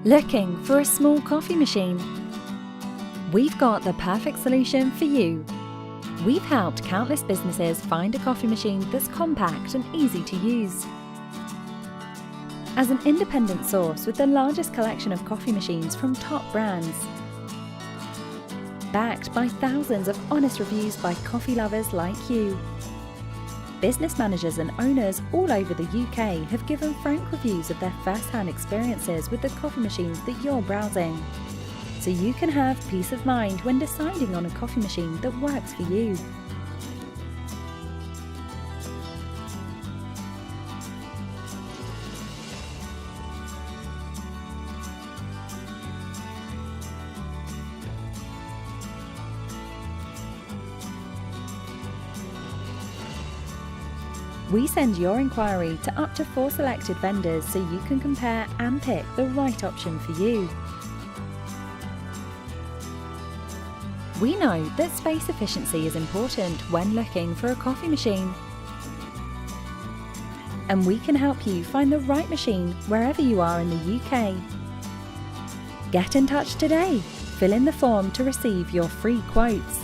Looking for a small coffee machine? We've got the perfect solution for you. We've helped countless businesses find a coffee machine that's compact and easy to use. As an independent source with the largest collection of coffee machines from top brands, backed by thousands of honest reviews by coffee lovers like you. Business managers and owners all over the UK have given frank reviews of their first-hand experiences with the coffee machines that you're browsing, so you can have peace of mind when deciding on a coffee machine that works for you. We send your inquiry to up to 4 selected vendors so you can compare and pick the right option for you. We know that space efficiency is important when looking for a coffee machine. And we can help you find the right machine wherever you are in the UK. Get in touch today. Fill in the form to receive your free quotes.